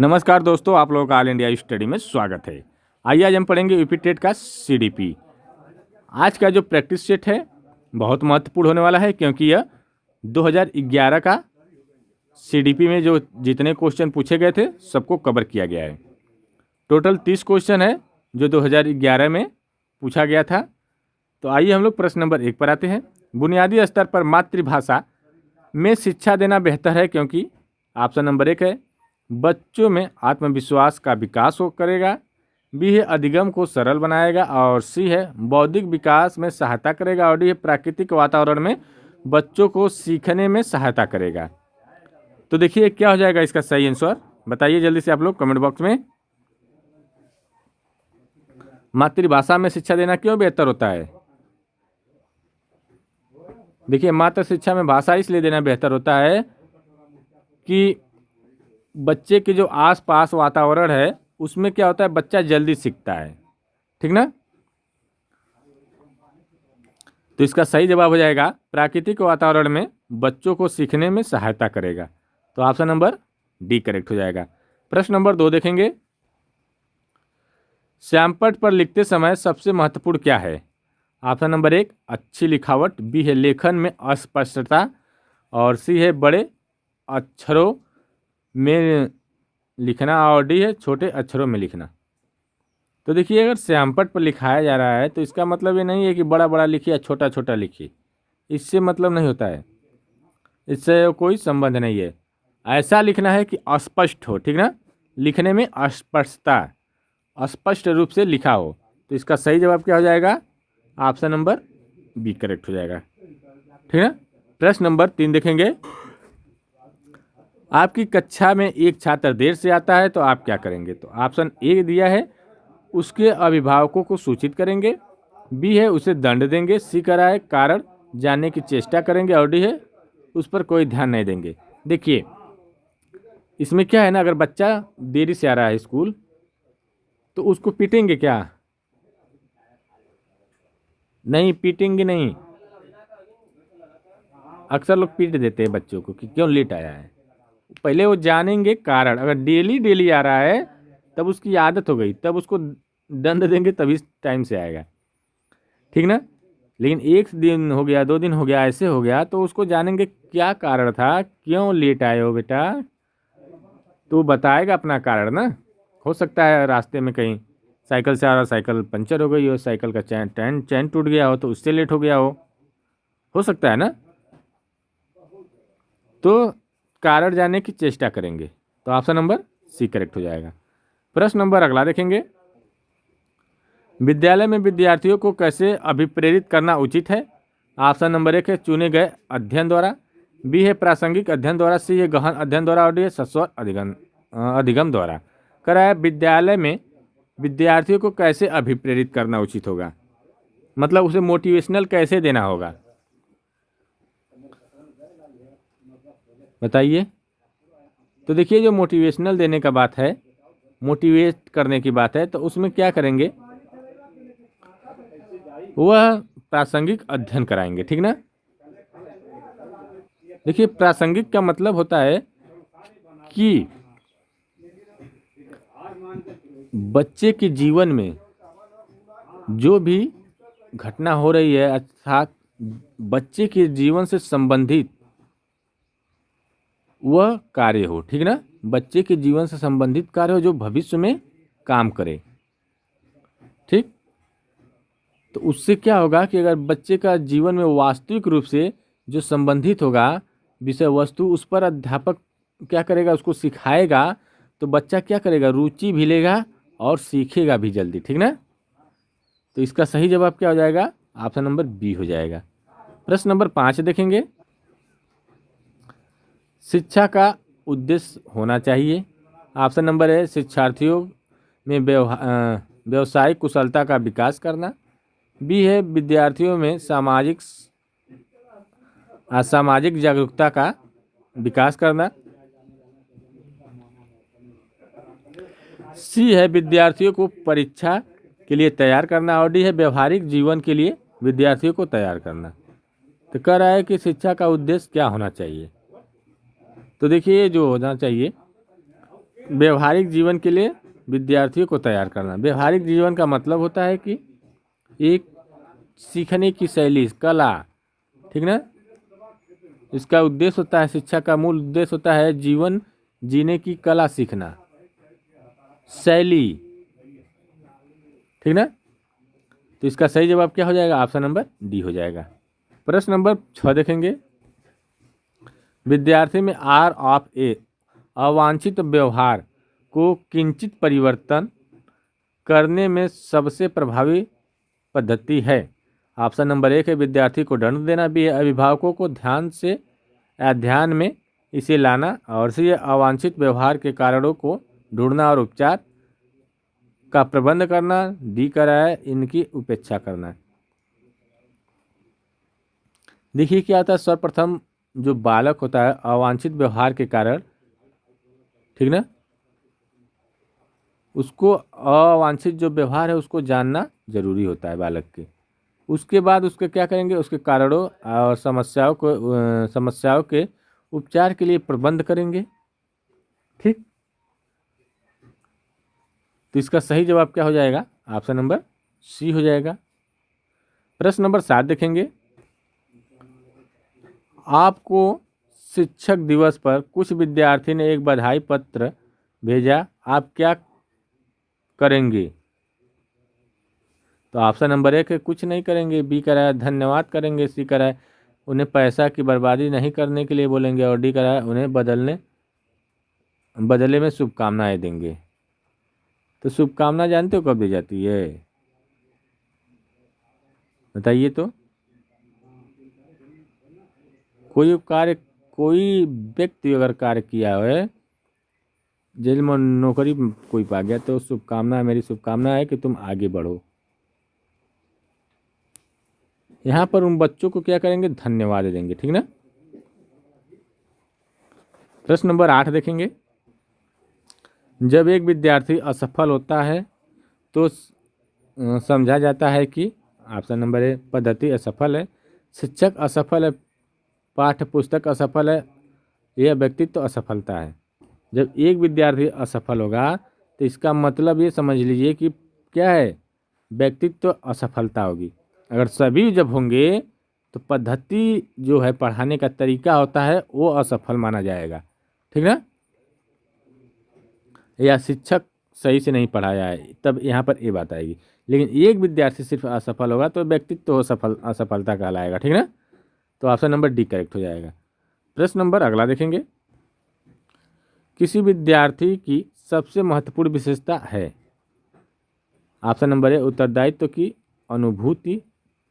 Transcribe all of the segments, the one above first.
नमस्कार दोस्तों, आप लोगों का ऑल इंडिया स्टडी में स्वागत है। आइए आज हम पढ़ेंगे यूपी टेट का सीडीपी। आज का जो प्रैक्टिस सेट है बहुत महत्वपूर्ण होने वाला है, क्योंकि यह 2011 का सीडीपी में जो जितने क्वेश्चन पूछे गए थे सबको कवर किया गया है। टोटल 30 क्वेश्चन है जो 2011 में पूछा गया था। तो आइए हम लोग प्रश्न नंबर 1 पर आते हैं। बुनियादी स्तर पर मातृभाषा में शिक्षा देना बेहतर है, क्योंकि ऑप्शन नंबर 1 है बच्चों में आत्मविश्वास का विकास हो करेगा, बी है अधिगम को सरल बनाएगा, और सी है बौद्धिक विकास में सहायता करेगा, और डी है प्राकृतिक वातावरण में बच्चों को सीखने में सहायता करेगा। तो देखिए क्या हो जाएगा इसका सही आंसर, बताइए जल्दी से आप लोग कमेंट बॉक्स में। मातृभाषा में शिक्षा देना क्यों बेहतर होता है? देखिए, मातृ शिक्षा में भाषा इसलिए देना बेहतर होता है कि बच्चे के जो आसपास वातावरण है उसमें क्या होता है, बच्चा जल्दी सीखता है। ठीक ना? तो इसका सही जवाब हो जाएगा प्राकृतिक वातावरण में बच्चों को सीखने में सहायता करेगा। तो ऑप्शन नंबर डी करेक्ट हो जाएगा। प्रश्न नंबर 2 देखेंगे। श्यामपट्ट पर लिखते समय सबसे महत्वपूर्ण क्या है? ऑप्शन नंबर 1 अच्छी लिखावट, बी है लेखन में अस्पष्टता, और सी है बड़े अक्षरों में लिखना, और डी है छोटे अक्षरों में लिखना। तो देखिए, अगर श्यामपट्ट पर लिखाया जा रहा है तो इसका मतलब ये नहीं है कि बड़ा बड़ा लिखिए या छोटा छोटा लिखिए, इससे मतलब नहीं होता है, इससे कोई संबंध नहीं है। ऐसा लिखना है कि अस्पष्ट हो, ठीक ना, लिखने में अस्पष्टता, स्पष्ट रूप से लिखा हो। तो इसका सही जवाब क्या हो जाएगा? ऑप्शन नंबर बी करेक्ट हो जाएगा। ठीक है। प्रश्न नंबर 3 देखेंगे। आपकी कक्षा में एक छात्र देर से आता है तो आप क्या करेंगे? तो ऑप्शन ए दिया है उसके अभिभावकों को सूचित करेंगे, बी है उसे दंड देंगे, सी करा है कारण जानने की चेष्टा करेंगे, और डी है उस पर कोई ध्यान नहीं देंगे। देखिए, इसमें क्या है ना, अगर बच्चा देरी से आ रहा है स्कूल तो उसको पीटेंगे क्या? नहीं, पीटेंगे नहीं। अक्सर लोग पीट देते हैं बच्चों को कि क्यों लेट आया है। पहले वो जानेंगे कारण, अगर डेली डेली आ रहा है तब उसकी आदत हो गई, तब उसको दंड देंगे तभी टाइम से आएगा। ठीक ना? लेकिन एक दिन हो गया, 2 दिन हो गया, ऐसे हो गया, तो उसको जानेंगे क्या कारण था, क्यों लेट आए हो बेटा, तो बताएगा अपना कारण ना। हो सकता है रास्ते में कहीं साइकिल से आ रहा, साइकिल पंचर हो गई हो, साइकिल का चैन टूट गया हो तो उससे लेट हो गया हो सकता है ना। तो कारण जानने की चेष्टा करेंगे। तो ऑप्शन नंबर सी करेक्ट हो जाएगा। प्रश्न नंबर अगला देखेंगे। विद्यालय में विद्यार्थियों को कैसे अभिप्रेरित करना उचित है? ऑप्शन नंबर 1 है चुने गए अध्ययन द्वारा, बी है प्रासंगिक अध्ययन द्वारा, सी है गहन अध्ययन द्वारा, और डी है सस्वर अधिगम द्वारा। कह रहा है विद्यालय में विद्यार्थियों को कैसे अभिप्रेरित करना उचित होगा, मतलब उसे मोटिवेशनल कैसे देना होगा, बताइए। तो देखिए, जो मोटिवेशनल देने का बात है, मोटिवेट करने की बात है, तो उसमें क्या करेंगे, वह प्रासंगिक अध्ययन कराएंगे। ठीक ना? देखिए, प्रासंगिक का मतलब होता है कि बच्चे के जीवन में जो भी घटना हो रही है, अर्थात बच्चे के जीवन से संबंधित वह कार्य हो। ठीक ना? बच्चे के जीवन से संबंधित कार्य हो जो भविष्य में काम करे। ठीक। तो उससे क्या होगा कि अगर बच्चे का जीवन में वास्तविक रूप से जो संबंधित होगा विषय वस्तु, उस पर अध्यापक क्या करेगा, उसको सिखाएगा, तो बच्चा क्या करेगा, रुचि भी लेगा और सीखेगा भी जल्दी। ठीक ना? तो इसका सही जवाब क्या हो जाएगा? ऑप्शन नंबर बी हो जाएगा। प्रश्न नंबर 5 देखेंगे। शिक्षा का उद्देश्य होना चाहिए। ऑप्शन नंबर है शिक्षार्थियों में व्यवसायिक कुशलता का विकास करना, बी है विद्यार्थियों में सामाजिक जागरूकता का विकास करना, सी है विद्यार्थियों को परीक्षा के लिए तैयार करना, और डी है व्यवहारिक जीवन के लिए विद्यार्थियों को तैयार करना। तो कह रहा है कि शिक्षा का उद्देश्य क्या होना चाहिए। तो देखिए, जो होना चाहिए व्यवहारिक जीवन के लिए विद्यार्थियों को तैयार करना। व्यवहारिक जीवन का मतलब होता है कि एक सीखने की शैली, कला, ठीक ना। इसका उद्देश्य होता है, शिक्षा का मूल उद्देश्य होता है जीवन जीने की कला सीखना, शैली, ठीक ना। तो इसका सही जवाब क्या हो जाएगा? ऑप्शन नंबर डी हो जाएगा। प्रश्न नंबर 6 देखेंगे। विद्यार्थी में आर ऑफ ए अवांछित व्यवहार को किंचित परिवर्तन करने में सबसे प्रभावी पद्धति है। ऑप्शन नंबर 1 है विद्यार्थी को दंड देना, बी है अभिभावकों को ध्यान में इसे लाना, और सी है अवांछित व्यवहार के कारणों को ढूंढना और उपचार का प्रबंध करना, डी कर रहा है इनकी उपेक्षा करना। देखिए क्या होता है, सर्वप्रथम जो बालक होता है अवांछित व्यवहार के कारण, ठीक ना, उसको अवांछित जो व्यवहार है उसको जानना जरूरी होता है बालक के। उसके बाद उसके क्या करेंगे, उसके कारणों और समस्याओं के उपचार के लिए प्रबंध करेंगे, ठीक। तो इसका सही जवाब क्या हो जाएगा? ऑप्शन नंबर सी हो जाएगा। प्रश्न नंबर 7 देखेंगे। आपको शिक्षक दिवस पर कुछ विद्यार्थी ने एक बधाई पत्र भेजा, आप क्या करेंगे? तो ऑप्शन नंबर 1 है कुछ नहीं करेंगे, बी करा है धन्यवाद करेंगे, सी करा है उन्हें पैसा की बर्बादी नहीं करने के लिए बोलेंगे, और डी करा है उन्हें बदले में शुभकामनाएं देंगे। तो शुभकामना जानते हो कब दी जाती है? बताइए तो। कोई व्यक्ति अगर कार्य किया है, जेल में नौकरी कोई पा गया, तो शुभकामना, मेरी शुभकामना है कि तुम आगे बढ़ो। यहाँ पर उन बच्चों को क्या करेंगे? धन्यवाद देंगे, ठीक ना। प्रश्न नंबर 8 देखेंगे। जब एक विद्यार्थी असफल होता है तो समझा जाता है कि ऑप्शन नंबर ए पद्धति असफल है, शिक्षक असफल है, पाठ्य पुस्तक असफल है, यह व्यक्तित्व असफलता है। जब एक विद्यार्थी असफल होगा तो इसका मतलब ये समझ लीजिए कि क्या है? व्यक्तित्व असफलता होगी। अगर सभी जब होंगे तो पद्धति जो है पढ़ाने का तरीका होता है वो असफल माना जाएगा, ठीक ना। या शिक्षक सही से नहीं पढ़ाया है, तब यहाँ पर ये बात आएगी। लेकिन एक विद्यार्थी सिर्फ असफल होगा तो व्यक्तित्व तो असफलता कहलाएगा, ठीक ना। तो ऑप्शन नंबर डी करेक्ट हो जाएगा। प्रश्न नंबर अगला देखेंगे। किसी विद्यार्थी की सबसे महत्वपूर्ण विशेषता है। ऑप्शन नंबर ए उत्तरदायित्व की अनुभूति,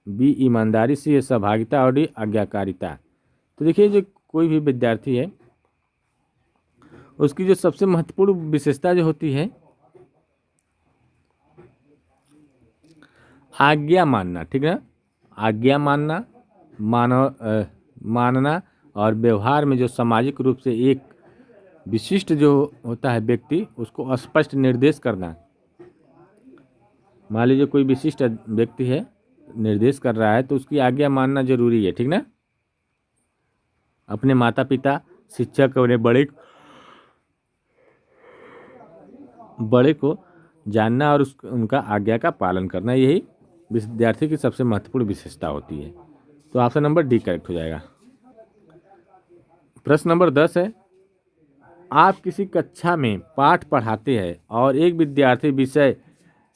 बी ईमानदारी, सी सहभागिता, और डी आज्ञाकारिता। तो देखिए जो कोई भी विद्यार्थी है उसकी जो सबसे महत्वपूर्ण विशेषता जो होती है आज्ञा मानना, ठीक ना। आज्ञा मानना, मानना और व्यवहार में जो सामाजिक रूप से एक विशिष्ट जो होता है व्यक्ति, उसको स्पष्ट निर्देश करना। मान लीजिए कोई विशिष्ट व्यक्ति है, निर्देश कर रहा है, तो उसकी आज्ञा मानना जरूरी है, ठीक ना। अपने माता पिता, शिक्षक और बड़े को जानना और उनका आज्ञा का पालन करना, यही विद्यार्थी की सबसे महत्वपूर्ण विशेषता होती है। तो ऑप्शन नंबर डी करेक्ट हो जाएगा। प्रश्न नंबर 10 है। आप किसी कक्षा में पाठ पढ़ाते हैं और एक विद्यार्थी विषय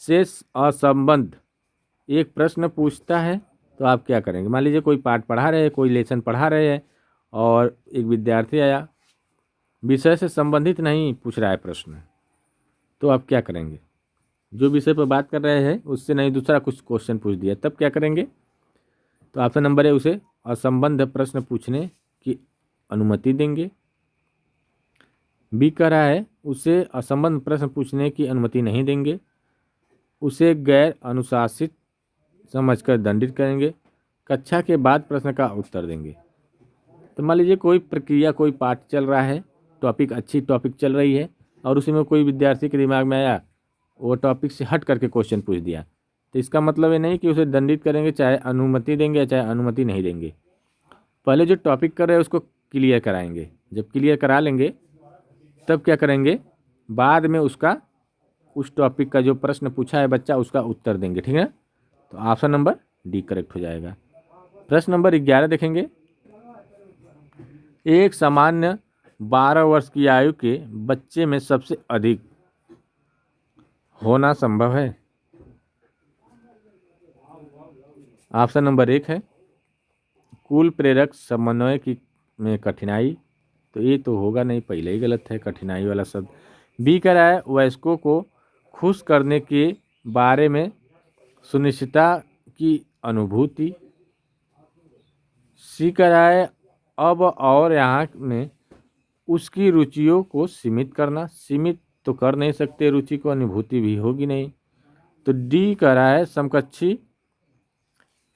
से असंबद्ध एक प्रश्न पूछता है, तो आप क्या करेंगे? मान लीजिए कोई पाठ पढ़ा रहे हैं, कोई लेसन पढ़ा रहे हैं, और एक विद्यार्थी आया विषय से संबंधित नहीं पूछ रहा है प्रश्न, तो आप क्या करेंगे? जो विषय पर बात कर रहे हैं उससे नहीं दूसरा कुछ क्वेश्चन पूछ दिया, तब क्या करेंगे? तो ऑप्शन नंबर है उसे असंबद्ध प्रश्न पूछने की अनुमति देंगे। बी कह रहा है उसे असंबद्ध प्रश्न पूछने की अनुमति नहीं देंगे, उसे गैर अनुशासित समझकर दंडित करेंगे, कक्षा के बाद प्रश्न का उत्तर देंगे। तो मान लीजिए कोई प्रक्रिया, कोई पाठ चल रहा है, टॉपिक अच्छी टॉपिक चल रही है, और उसी में कोई विद्यार्थी के दिमाग में आया वो टॉपिक से हट करके क्वेश्चन पूछ दिया, तो इसका मतलब ये नहीं कि उसे दंडित करेंगे, चाहे अनुमति देंगे चाहे अनुमति नहीं देंगे। पहले जो टॉपिक कर रहे हैं उसको क्लियर कराएंगे, जब क्लियर करा लेंगे तब क्या करेंगे? बाद में उसका उस टॉपिक का जो प्रश्न पूछा है बच्चा उसका उत्तर देंगे, ठीक है। तो ऑप्शन नंबर डी करेक्ट हो जाएगा। प्रश्न नंबर 11 देखेंगे। एक सामान्य 12 वर्ष की आयु के बच्चे में सबसे अधिक होना संभव है। ऑप्शन नंबर 1 है कुल प्रेरक समन्वय की में कठिनाई, तो ये तो होगा नहीं, पहले ही गलत है कठिनाई वाला शब्द। बी कह रहा है वयस्कों को खुश करने के बारे में सुनिश्चितता की अनुभूति। सी कह रहा है अब और यहाँ में उसकी रुचियों को सीमित करना, सीमित तो कर नहीं सकते रुचि को, अनुभूति भी होगी नहीं। तो डी कह रहा है समकक्षी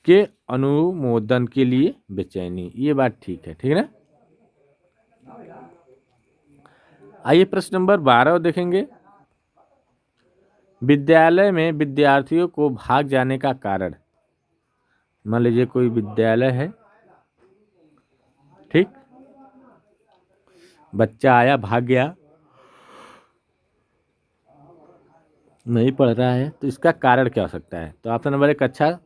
के अनुमोदन के लिए बेचैनी। ये बात ठीक है, ठीक है ना। आइए प्रश्न नंबर 12 देखेंगे। विद्यालय में विद्यार्थियों को भाग जाने का कारण। मान लीजिए कोई विद्यालय है, ठीक, बच्चा आया भाग गया, नहीं पढ़ रहा है, तो इसका कारण क्या हो सकता है। तो ऑप्शन नंबर 1 अच्छा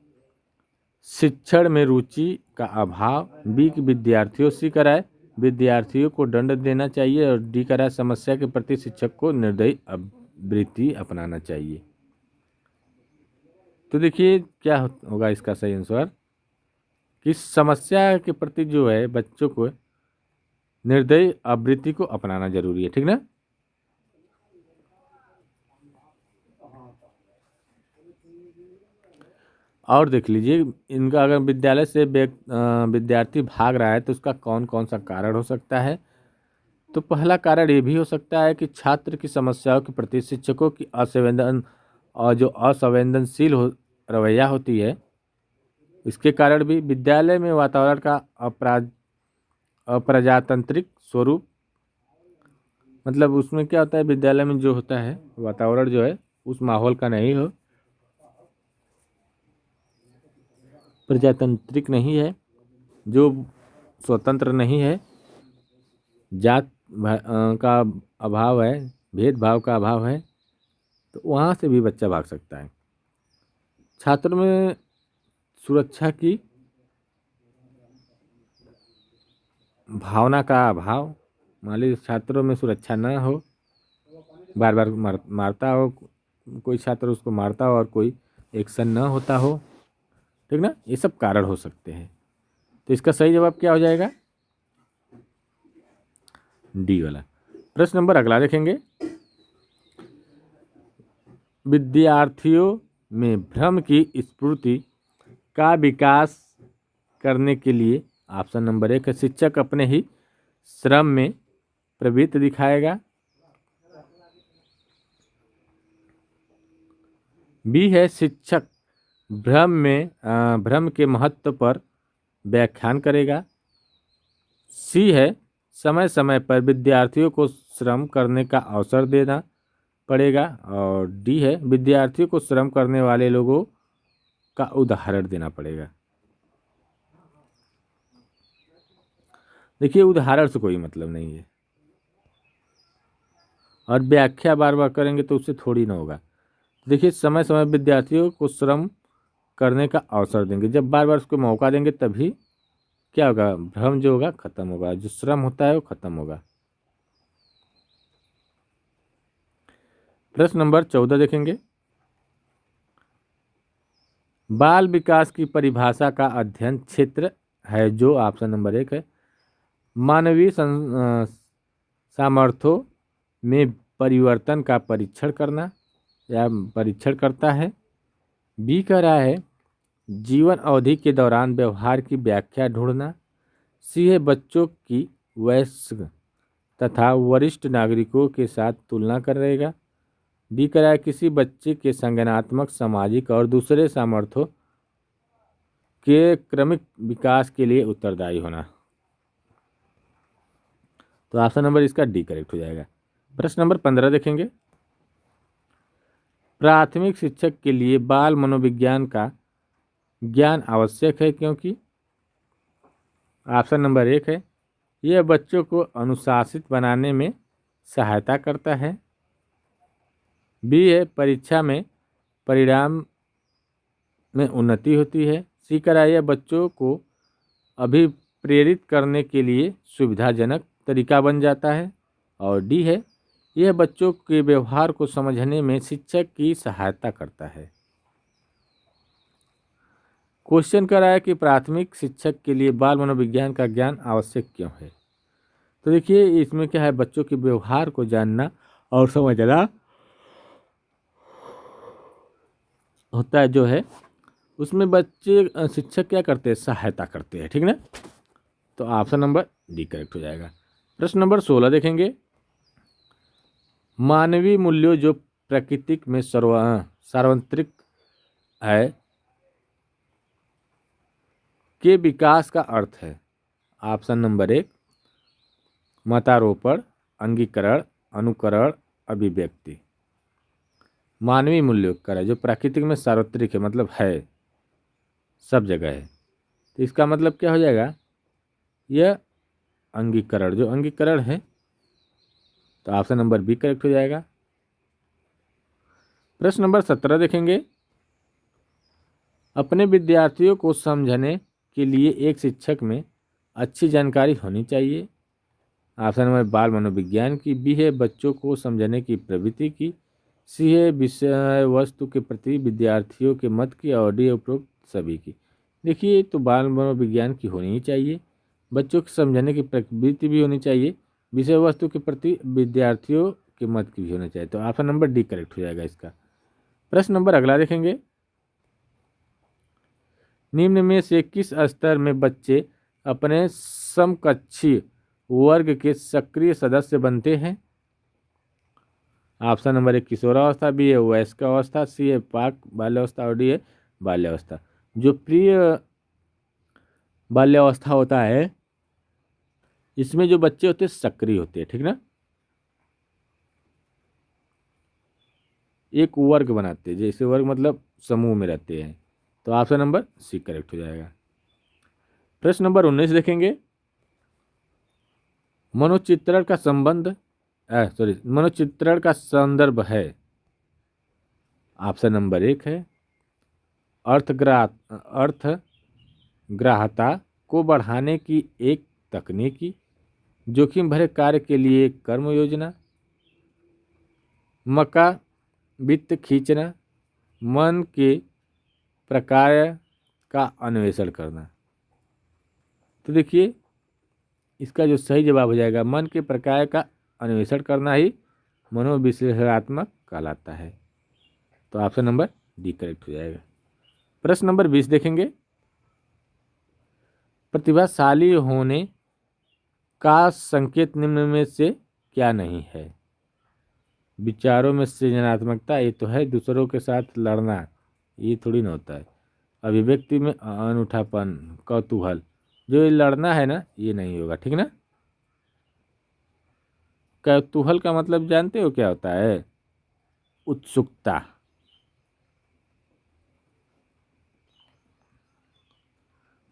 शिक्षण में रुचि का अभाव, बी की विद्यार्थियों सी कराए विद्यार्थियों को दंड देना चाहिए, और डी कराए समस्या के प्रति शिक्षक को निर्दयी वृत्ति अपनाना चाहिए। तो देखिए क्या होगा इसका सही आंसर कि समस्या के प्रति जो है बच्चों को निर्दयी आवृत्ति को अपनाना जरूरी है, ठीक ना। और देख लीजिए इनका अगर विद्यालय से विद्यार्थी भाग रहा है तो उसका कौन कौन सा कारण हो सकता है। तो पहला कारण ये भी हो सकता है कि छात्र की समस्याओं के प्रति शिक्षकों की असंवेदन और जो असंवेदनशील रवैया होती है, इसके कारण भी विद्यालय में वातावरण का अप्रजातांत्रिक स्वरूप, मतलब उसमें क्या होता है विद्यालय में जो होता है वातावरण जो है उस माहौल का नहीं हो, प्रजातांत्रिक नहीं है, जो स्वतंत्र नहीं है, जात का अभाव है, भेदभाव का अभाव है, तो वहाँ से भी बच्चा भाग सकता है। छात्र में सुरक्षा की भावना का अभाव, मान लीजिए छात्रों में सुरक्षा न हो, बार बार मारता हो, कोई छात्र उसको मारता हो और कोई एक्शन न होता हो, ठीक ना, ये सब कारण हो सकते हैं। तो इसका सही जवाब क्या हो जाएगा, डी वाला। प्रश्न नंबर अगला देखेंगे। विद्यार्थियों में भ्रम की स्फूर्ति का विकास करने के लिए ऑप्शन नंबर 1 है शिक्षक अपने ही श्रम में प्रवृत्ति दिखाएगा, बी है शिक्षक भ्रम के महत्व पर व्याख्यान करेगा, सी है समय समय पर विद्यार्थियों को श्रम करने का अवसर देना पड़ेगा, और डी है विद्यार्थियों को श्रम करने वाले लोगों का उदाहरण देना पड़ेगा। देखिए उदाहरण से कोई मतलब नहीं है, और व्याख्या बार बार करेंगे तो उससे थोड़ी ना होगा। देखिए समय समय विद्यार्थियों को श्रम करने का अवसर देंगे, जब बार बार उसको मौका देंगे तभी क्या होगा, भ्रम जो होगा खत्म होगा, जो श्रम होता है वो खत्म होगा। प्रश्न नंबर 14 देखेंगे। बाल विकास की परिभाषा का अध्ययन क्षेत्र है जो ऑप्शन नंबर 1 है मानवीय सामर्थ्यों में परिवर्तन का परीक्षण करना या परीक्षण करता है, बी कह रहा है जीवन अवधि के दौरान व्यवहार की व्याख्या ढूंढना, सी है बच्चों की वयस्क तथा वरिष्ठ नागरिकों के साथ तुलना करेगा, डी कह रहा है किसी बच्चे के संज्ञानात्मक सामाजिक और दूसरे सामर्थ्यों के क्रमिक विकास के लिए उत्तरदायी होना। तो ऑप्शन नंबर इसका डी करेक्ट हो जाएगा। प्रश्न नंबर 15 देखेंगे। प्राथमिक शिक्षक के लिए बाल मनोविज्ञान का ज्ञान आवश्यक है क्योंकि ऑप्शन नंबर 1 है यह बच्चों को अनुशासित बनाने में सहायता करता है, बी है परीक्षा में परिणाम में उन्नति होती है। सी कह रहा है यह बच्चों को अभिप्रेरित करने के लिए सुविधाजनक तरीका बन जाता है। और डी है यह बच्चों के व्यवहार को समझने में शिक्षक की सहायता करता है। क्वेश्चन कर रहा है कि प्राथमिक शिक्षक के लिए बाल मनोविज्ञान का ज्ञान आवश्यक क्यों है। तो देखिए इसमें क्या है, बच्चों के व्यवहार को जानना और समझना होता है जो है, उसमें बच्चे शिक्षक क्या करते हैं, सहायता करते हैं। ठीक ना, तो ऑप्शन नंबर डी करेक्ट हो जाएगा। प्रश्न नंबर 16 देखेंगे। मानवीय मूल्यों जो प्राकृतिक में सार्वत्रिक है के विकास का अर्थ है। ऑप्शन नंबर 1 मतारोपण, अंगीकरण, अनुकरण, अभिव्यक्ति। मानवीय मूल्यों का जो प्राकृतिक में सार्वत्रिक है मतलब है, सब जगह है, तो इसका मतलब क्या हो जाएगा, यह अंगीकरण, जो अंगीकरण है, तो ऑप्शन नंबर बी करेक्ट हो जाएगा। प्रश्न नंबर 17 देखेंगे। अपने विद्यार्थियों को समझने के लिए एक शिक्षक में अच्छी जानकारी होनी चाहिए। ऑप्शन नंबर बाल मनोविज्ञान की, बी है बच्चों को समझने की प्रवृत्ति की, सी है विषय वस्तु के प्रति विद्यार्थियों के मत की, और डी उपरोक्त सभी की। देखिए तो बाल मनोविज्ञान की होनी ही चाहिए, बच्चों को समझने की प्रवृत्ति भी होनी चाहिए, विषय वस्तु के प्रति विद्यार्थियों के मत की भी होनी चाहिए, तो ऑप्शन नंबर डी करेक्ट हो जाएगा इसका। प्रश्न नंबर अगला देखेंगे। निम्न में से किस स्तर में बच्चे अपने समकक्षी वर्ग के सक्रिय सदस्य बनते हैं। ऑप्शन नंबर 1 किशोरावस्था, बी है वयस्कावस्था, सी है पाक बाल्यावस्था, और डी है बाल्यावस्था। जो प्रिय बाल्यावस्था होता है इसमें जो बच्चे होते हैं सक्रिय होते हैं। ठीक ना, एक वर्ग बनाते हैं, जैसे वर्ग मतलब समूह में रहते हैं, तो ऑप्शन नंबर सी करेक्ट हो जाएगा। प्रश्न नंबर 19 देखेंगे। मनोचित्रण का मनोचित्रण का संदर्भ है। ऑप्शन नंबर 1 है अर्थग्राहता को बढ़ाने की एक तकनीकी, जोखिम भरे कार्य के लिए कर्म योजना, मका वित्त खींचना, मन के प्रकार का अन्वेषण करना। तो देखिए इसका जो सही जवाब हो जाएगा, मन के प्रकार का अन्वेषण करना ही मनोविश्लेषणात्मक कहलाता है, तो ऑप्शन नंबर डी करेक्ट हो जाएगा। प्रश्न नंबर 20 देखेंगे। प्रतिभाशाली होने का संकेत निम्न में से क्या नहीं है। विचारों में सृजनात्मकता ये तो है, दूसरों के साथ लड़ना ये थोड़ी ना होता है, अभिव्यक्ति में अनूठापन, कौतूहल, जो ये लड़ना है ना ये नहीं होगा। ठीक ना, कौतूहल का मतलब जानते हो क्या होता है, उत्सुकता।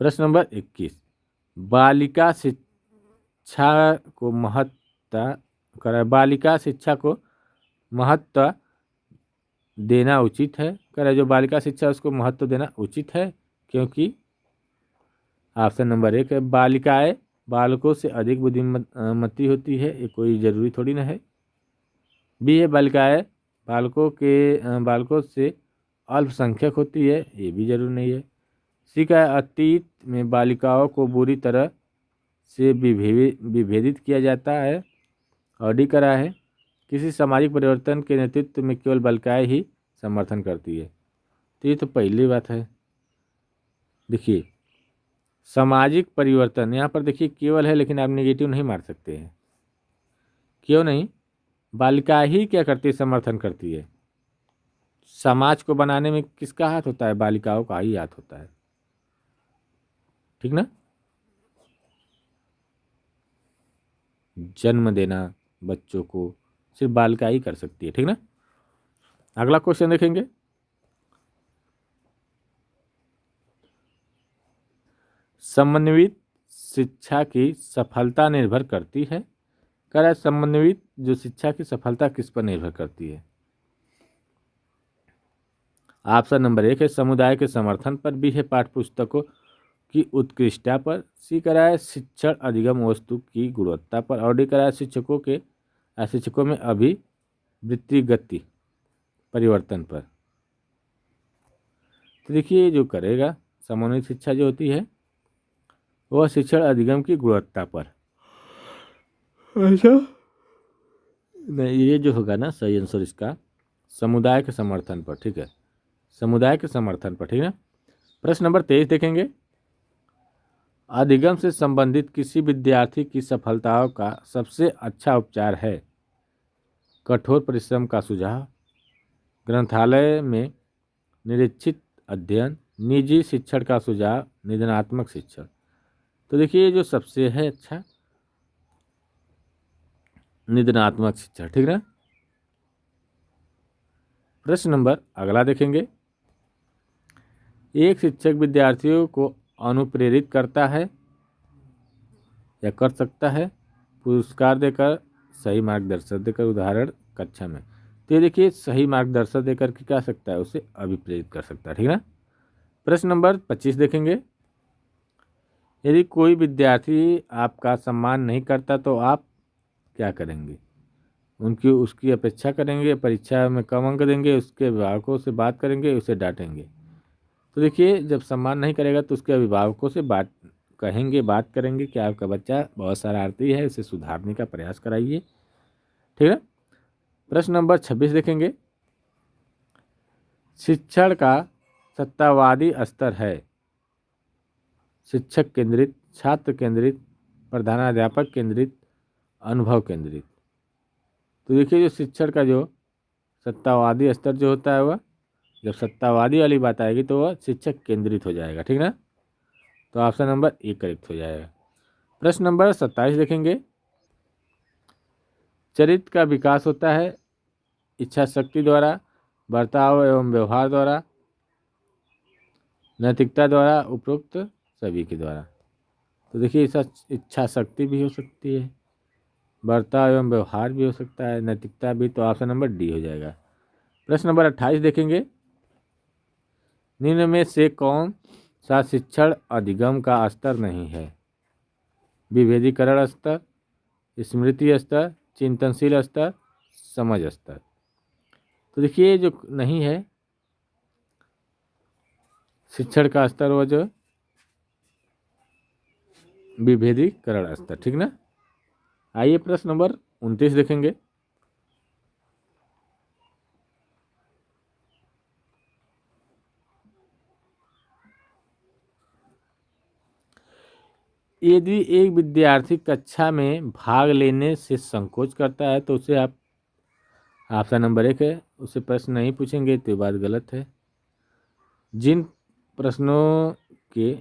प्रश्न नंबर 21। बालिका शिक्षा को महत्व देना उचित है। कह जो बालिका शिक्षा उसको महत्व देना उचित है, क्योंकि ऑप्शन नंबर 1 है बालिकाएं बालकों से अधिक बुद्धिमती होती है, ये कोई ज़रूरी थोड़ी ना है। बी है बालिकाएं बालकों से अल्पसंख्यक होती है, ये भी जरूरी नहीं है। सी का अतीत में बालिकाओं को बुरी तरह से विभेदित किया जाता है, और डी करा है किसी सामाजिक परिवर्तन के नेतृत्व में केवल बालिकाएं ही समर्थन करती है, तो ये तो पहली बात है। देखिए सामाजिक परिवर्तन यहाँ पर देखिए केवल है, लेकिन आप नेगेटिव नहीं मार सकते हैं। क्यों नहीं, बालिका ही क्या करती है, समर्थन करती है। समाज को बनाने में किसका हाथ होता है, बालिकाओं का ही हाथ होता है। ठीक ना, जन्म देना बच्चों को सिर्फ बालिका ही कर सकती है। ठीक ना, अगला क्वेश्चन देखेंगे। समन्वित शिक्षा की सफलता निर्भर करती है। कह रहा है समन्वित जो शिक्षा की सफलता किस पर निर्भर करती है। ऑप्शन नंबर 1 है समुदाय के समर्थन पर, बी है पाठ्य पुस्तकों की उत्कृष्टता पर, सी करा है शिक्षण अधिगम वस्तु की गुणवत्ता पर, और डी करा है शिक्षकों में अभिवृत्तिगत परिवर्तन पर। तो देखिए जो करेगा समन्वित शिक्षा जो होती है वह शिक्षण अधिगम की गुणवत्ता पर। ऐसा नहीं, ये जो होगा ना सही आंसर इसका समुदाय के समर्थन पर, ठीक है, समुदाय के समर्थन पर, ठीक है। प्रश्न नंबर 23 देखेंगे। अधिगम से संबंधित किसी विद्यार्थी की सफलताओं का सबसे अच्छा उपचार है? कठोर परिश्रम का सुझाव, ग्रंथालय में निरीक्षित अध्ययन, निजी शिक्षण का सुझाव, निदानात्मक शिक्षण। तो देखिए जो सबसे है अच्छा निदानात्मक शिक्षण, ठीक ना। प्रश्न नंबर अगला देखेंगे। एक शिक्षक विद्यार्थियों को अनुप्रेरित करता है या कर सकता है पुरस्कार देकर, सही मार्गदर्शन देकर, उदाहरण कक्षा में। तो ये देखिए सही मार्गदर्शन देकर के क्या सकता है, उसे अभिप्रेरित कर सकता है, ठीक ना। प्रश्न नंबर 25 देखेंगे। यदि कोई विद्यार्थी आपका सम्मान नहीं करता तो आप क्या करेंगे? उसकी अपेक्षा करेंगे, परीक्षा में कम अंक देंगे, उसके अभिभावकों से बात करेंगे, उसे डांटेंगे। तो देखिए जब सम्मान नहीं करेगा तो उसके अभिभावकों से बात करेंगे कि आपका बच्चा बहुत शरारती है, उसे सुधारने का प्रयास कराइए, ठीक है। प्रश्न नंबर 26 देखेंगे। शिक्षण का सत्तावादी स्तर है शिक्षक केंद्रित, छात्र केंद्रित, प्रधानाध्यापक केंद्रित, अनुभव केंद्रित। तो देखिए जो शिक्षण का जो सत्तावादी स्तर जो होता है वह जब सत्तावादी वाली बात आएगी तो वह शिक्षक केंद्रित हो जाएगा, ठीक ना। तो ऑप्शन नंबर 1 करेक्ट हो जाएगा। प्रश्न नंबर 27 देखेंगे। चरित्र का विकास होता है इच्छा शक्ति द्वारा, बर्ताव एवं व्यवहार द्वारा, नैतिकता द्वारा, उपरोक्त सभी के द्वारा। तो देखिए इच्छा शक्ति भी हो सकती है, बर्ताव एवं व्यवहार भी हो सकता है, नैतिकता भी। तो ऑप्शन नंबर डी हो जाएगा। प्रश्न नंबर 28 देखेंगे। निम्न में से कौन सा शिक्षण अधिगम का स्तर नहीं है? विभेदीकरण स्तर, स्मृति स्तर, चिंतनशील स्तर, समझ स्तर। तो देखिए जो नहीं है शिक्षण का स्तर वो जो विभेदीकरण स्तर, ठीक ना। आइए प्रश्न नंबर 29 देखेंगे। यदि एक विद्यार्थी कक्षा में भाग लेने से संकोच करता है तो उसे आप ऑप्शन नंबर 1 है उसे प्रश्न नहीं पूछेंगे, तो बात गलत है। जिन प्रश्नों के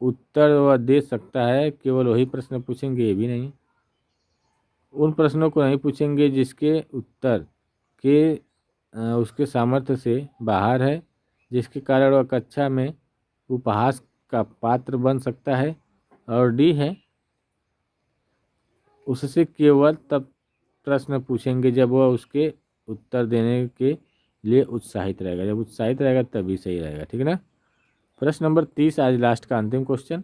उत्तर वह दे सकता है केवल वही प्रश्न पूछेंगे, ये भी नहीं। उन प्रश्नों को नहीं पूछेंगे जिसके उत्तर के उसके सामर्थ्य से बाहर है, जिसके कारण वह कक्षा में उपहास का पात्र बन सकता है। और डी है उससे केवल तब प्रश्न पूछेंगे जब वह उसके उत्तर देने के लिए उत्साहित रहेगा, जब उत्साहित रहेगा तभी सही रहेगा, ठीक है ना। प्रश्न नंबर 30 आज लास्ट का अंतिम क्वेश्चन।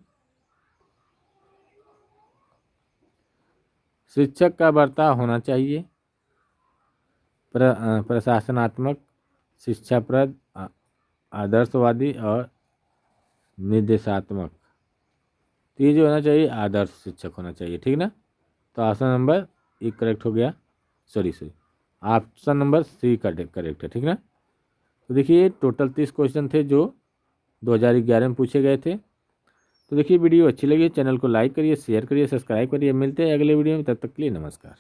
शिक्षक का बर्ताव होना चाहिए प्रशासनात्मक, शिक्षाप्रद, आदर्शवादी और निर्देशात्मक। तो ये जो होना चाहिए आदर्श शिक्षक होना चाहिए, ठीक ना। तो ऑप्शन नंबर 1 करेक्ट हो गया, sorry option number C correct है, ठीक ना। तो देखिए टोटल 30 क्वेश्चन थे जो 2011 में पूछे गए थे। तो देखिए वीडियो अच्छी लगी चैनल को लाइक करिए, शेयर करिए, सब्सक्राइब करिए। मिलते हैं अगले वीडियो में, तब तक के लिए नमस्कार।